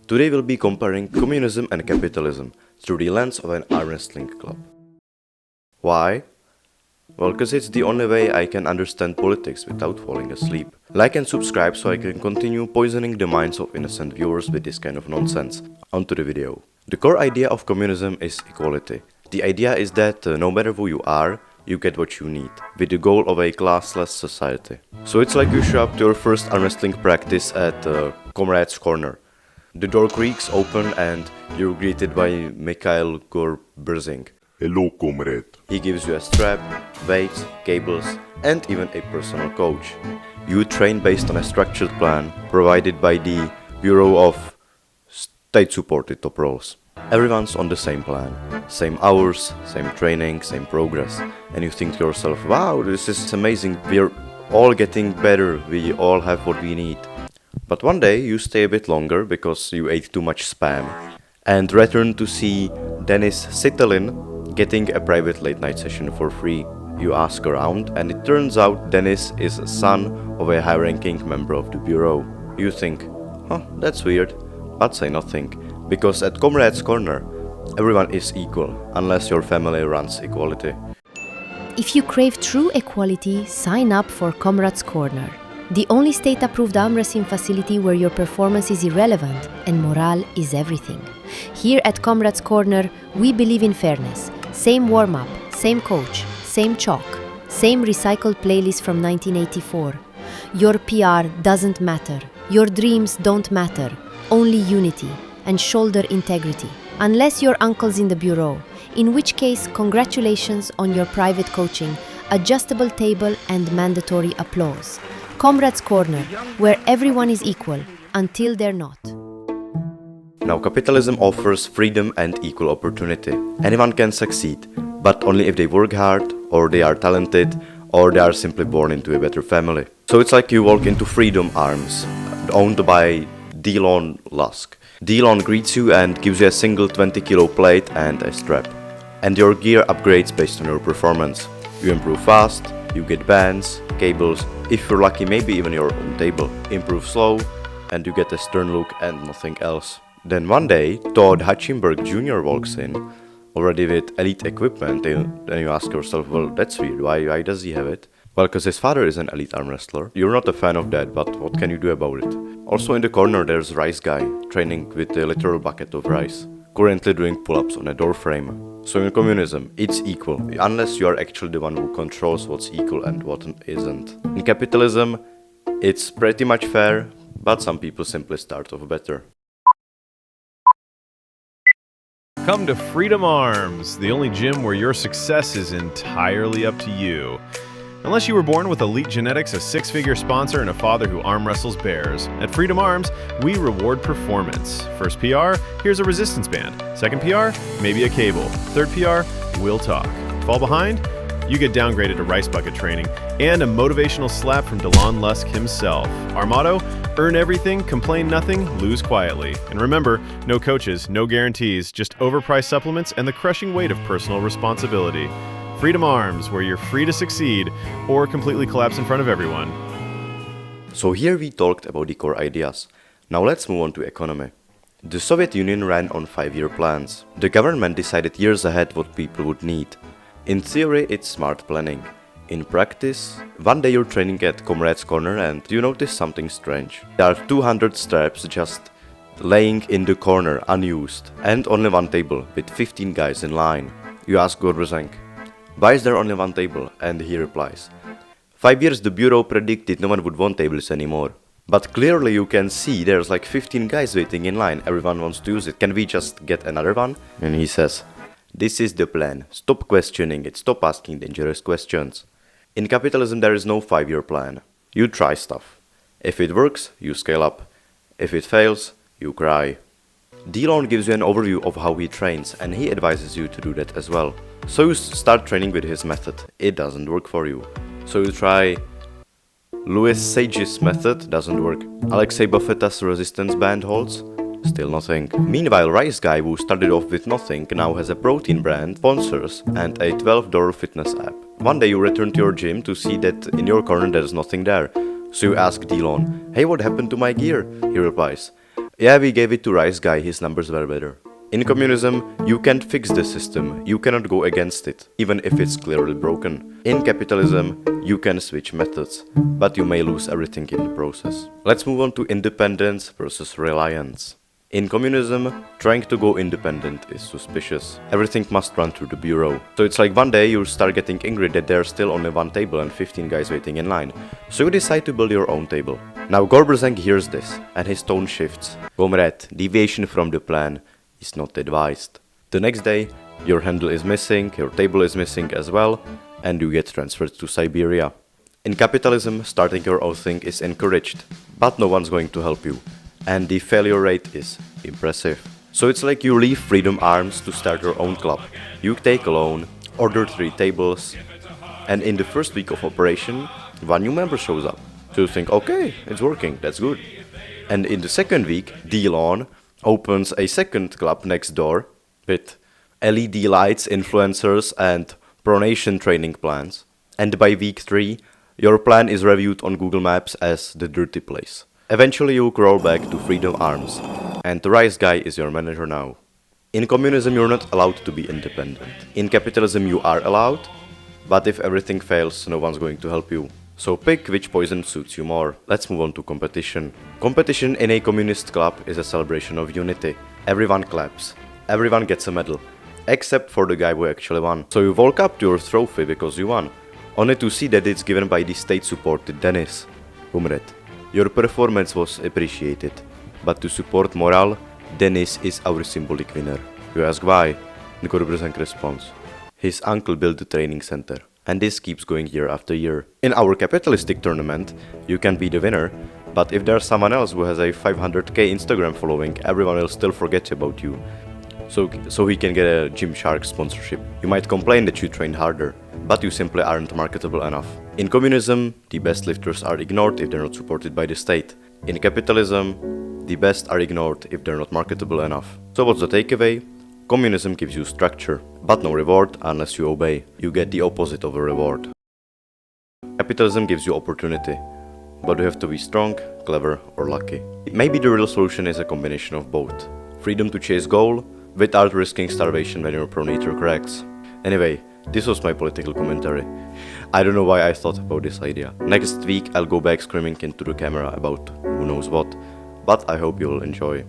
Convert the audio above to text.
Today we'll be comparing communism and capitalism through the lens of an arm wrestling club. Why? Well, because it's the only way I can understand politics without falling asleep. Like and subscribe so I can continue poisoning the minds of innocent viewers with this kind of nonsense. Onto the video. The core idea of communism is equality. The idea is that no matter who you are, you get what you need, with the goal of a classless society. So it's like you show up to your first arm wrestling practice at Comrade's Corner. The door creaks open and you're greeted by Mikhail Gorberzing. Hello, comrade. He gives you a strap, weights, cables, and even a personal coach. You train based on a structured plan provided by the Bureau of State-supported top roles. Everyone's on the same plan, same hours, same training, same progress, and you think to yourself, wow, this is amazing, we're all getting better, we all have what we need. But one day you stay a bit longer because you ate too much spam and return to see Denis Sitalin getting a private late night session for free. You ask around and it turns out Denis is son of a high-ranking member of the bureau. You think, oh, that's weird, but say nothing, because at Comrade's Corner, everyone is equal, unless your family runs equality. If you crave true equality, sign up for Comrade's Corner, the only state-approved arm wrestling facility where your performance is irrelevant and morale is everything. Here at Comrade's Corner, we believe in fairness. Same warm-up, same coach, same chalk, same recycled playlist from 1984. Your PR doesn't matter. Your dreams don't matter. Only unity and shoulder integrity. Unless your uncle's in the bureau, in which case congratulations on your private coaching, adjustable table and mandatory applause. Comrade's Corner, where everyone is equal until they're not. Now capitalism offers freedom and equal opportunity. Anyone can succeed, but only if they work hard, or they are talented, or they are simply born into a better family. So it's like you walk into Freedom Arms, owned by Elon Musk. Elon greets you and gives you a single 20-kilo plate and a strap. And your gear upgrades based on your performance. You improve fast, you get bands, cables, if you're lucky maybe even your own table. Improve slow, and you get a stern look and nothing else. Then one day, Todd Hutchinberg Jr. walks in, already with elite equipment, and you ask yourself, well, that's weird, why does he have it? Well, because his father is an elite arm wrestler. You're not a fan of that, but what can you do about it? Also in the corner there's Rice Guy, training with a literal bucket of rice, currently doing pull-ups on a door frame. So in communism, it's equal, unless you are actually the one who controls what's equal and what isn't. In capitalism, it's pretty much fair, but some people simply start off better. Come to Freedom Arms, the only gym where your success is entirely up to you. Unless you were born with elite genetics, a six-figure sponsor, and a father who arm wrestles bears. At Freedom Arms, we reward performance. First PR, here's a resistance band. Second PR, maybe a cable. Third PR, we'll talk. Fall behind? You get downgraded to rice bucket training and a motivational slap from Delon Lusk himself. Our motto, earn everything, complain nothing, lose quietly. And remember, no coaches, no guarantees, just overpriced supplements and the crushing weight of personal responsibility. Freedom Arms, where you're free to succeed or completely collapse in front of everyone. So here we talked about the core ideas. Now let's move on to economy. The Soviet Union ran on 5-year plans. The government decided years ahead what people would need. In theory, it's smart planning. In practice, one day you're training at Comrade's Corner and you notice something strange. There are 200 straps just laying in the corner unused and only one table with 15 guys in line. You ask Gorberzing, why is there only one table? And he replies, 5 years the bureau predicted no one would want tables anymore. But clearly you can see there's like 15 guys waiting in line, everyone wants to use it, can we just get another one? And he says, this is the plan, stop questioning it, stop asking dangerous questions. In capitalism there is no 5-year plan. You try stuff. If it works, you scale up. If it fails, you cry. Delon gives you an overview of how he trains and he advises you to do that as well. So you start training with his method. It doesn't work for you. So you try Louis Sage's method, doesn't work. Alexei Buffetta's resistance band holds, still nothing. Meanwhile, Rice Guy, who started off with nothing, now has a protein brand, sponsors, and a $12 fitness app. One day you return to your gym to see that in your corner there's nothing there. So you ask Delon, hey, what happened to my gear? He replies, Yeah, we gave it to Rice Guy, his numbers were better. In communism, you can't fix the system, you cannot go against it, even if it's clearly broken. In capitalism, you can switch methods, but you may lose everything in the process. Let's move on to independence versus reliance. In communism, trying to go independent is suspicious. Everything must run through the bureau. So it's like one day you start getting angry that there's still only one table and 15 guys waiting in line. So you decide to build your own table. Now Gorbrzeng hears this, and his tone shifts. Comrade, deviation from the plan is not advised. The next day, your handle is missing, your table is missing as well, and you get transferred to Siberia. In capitalism, starting your own thing is encouraged, but no one's going to help you, and the failure rate is impressive. So it's like you leave Freedom Arms to start your own club. You take a loan, order 3 tables, and in the first week of operation, one new member shows up. So you think, okay, it's working, that's good. And in the second week, Delon opens a second club next door with LED lights, influencers, and pronation training plans. And by week 3, your plan is reviewed on Google Maps as the dirty place. Eventually you crawl back to Freedom Arms, and the Rice Guy is your manager now. In communism you're not allowed to be independent. In capitalism you are allowed, but if everything fails, no one's going to help you. So pick which poison suits you more. Let's move on to competition. Competition in a communist club is a celebration of unity. Everyone claps. Everyone gets a medal. Except for the guy who actually won. So you walk up to your trophy because you won. Only to see that it's given by the state-supported Dennis. Comrade, your performance was appreciated. But to support morale, Dennis is our symbolic winner. You ask why? Gorbrzeng responds. His uncle built the training center. And this keeps going year after year. In our capitalistic tournament, you can be the winner, but if there's someone else who has a 500k Instagram following, everyone will still forget about you. So he can get a Gymshark sponsorship. You might complain that you trained harder, but you simply aren't marketable enough. In communism, the best lifters are ignored if they're not supported by the state. In capitalism, the best are ignored if they're not marketable enough. So what's the takeaway? Communism gives you structure, but no reward unless you obey. You get the opposite of a reward. Capitalism gives you opportunity, but you have to be strong, clever, or lucky. Maybe the real solution is a combination of both. Freedom to chase goal, without risking starvation when your pronator cracks. Anyway, this was my political commentary. I don't know why I thought about this idea. Next week I'll go back screaming into the camera about who knows what, but I hope you will enjoy.